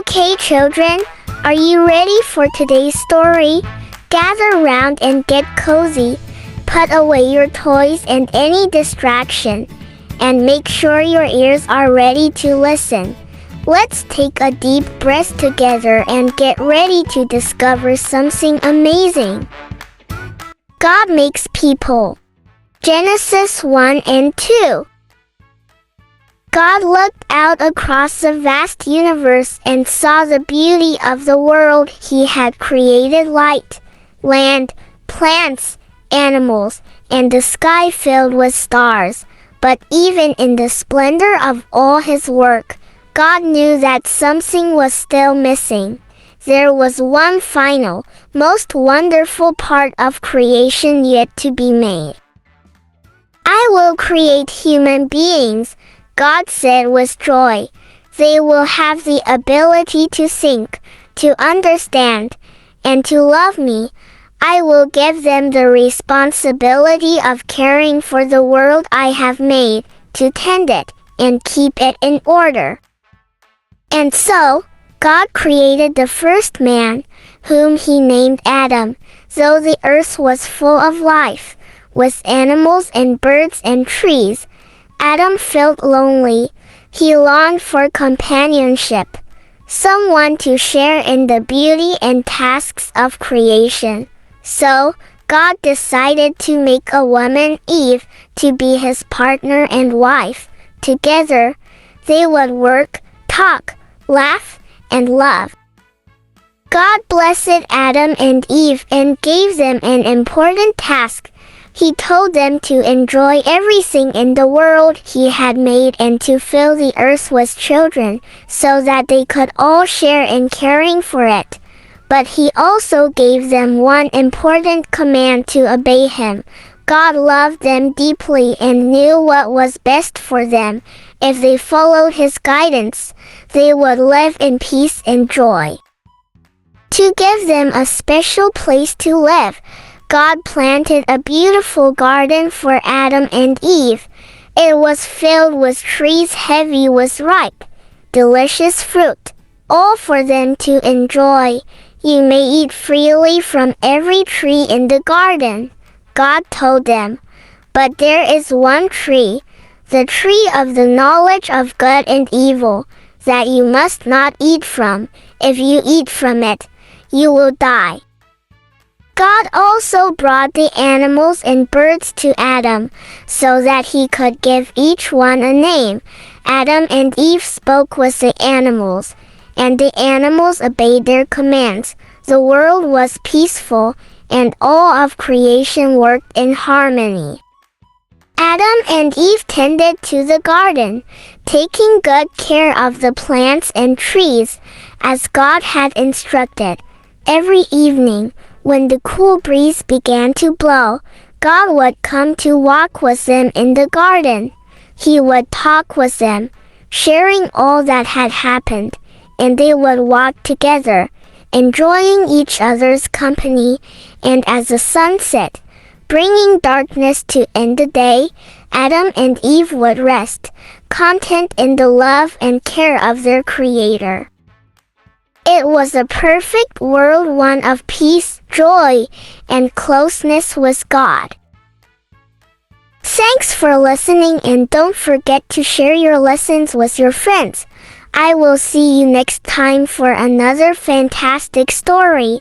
Okay, children, are you ready for today's story? Gather round and get cozy. Put away your toys and any distraction, and make sure your ears are ready to listen. Let's take a deep breath together and get ready to discover something amazing. God makes people. Genesis 1 and 2. God looked out across the vast universe and saw the beauty of the world He had created: light, land, plants, animals, and the sky filled with stars. But even in the splendor of all His work, God knew that something was still missing. There was one final, most wonderful part of creation yet to be made. "I will create human beings," God said with joy. "They will have the ability to think, to understand, and to love me. I will give them the responsibility of caring for the world I have made, to tend it, and keep it in order." And so, God created the first man, whom He named Adam. Though the earth was full of life, with animals and birds and trees, Adam felt lonely. He longed for companionship, someone to share in the beauty and tasks of creation. So, God decided to make a woman, Eve, to be His partner and wife. Together, they would work, talk, laugh, and love. God blessed Adam and Eve and gave them an important task. He told them to enjoy everything in the world He had made and to fill the earth with children, so that they could all share in caring for it. But He also gave them one important command: to obey Him. God loved them deeply and knew what was best for them. If they followed His guidance, they would live in peace and joy. To give them a special place to live, God planted a beautiful garden for Adam and Eve. It was filled with trees heavy with ripe, delicious fruit, all for them to enjoy. "You may eat freely from every tree in the garden," God told them. "But there is one tree, the tree of the knowledge of good and evil, that you must not eat from. If you eat from it, you will die." God also brought the animals and birds to Adam, so that He could give each one a name. Adam and Eve spoke with the animals, and the animals obeyed their commands. The world was peaceful, and all of creation worked in harmony. Adam and Eve tended to the garden, taking good care of the plants and trees, as God had instructed. Every evening, when the cool breeze began to blow, God would come to walk with them in the garden. He would talk with them, sharing all that had happened, and they would walk together, enjoying each other's company. And as the sun set, bringing darkness to end the day, Adam and Eve would rest, content in the love and care of their Creator. It was a perfect world, one of peace, joy, and closeness with God. Thanks for listening, and don't forget to share your lessons with your friends. I will see you next time for another fantastic story.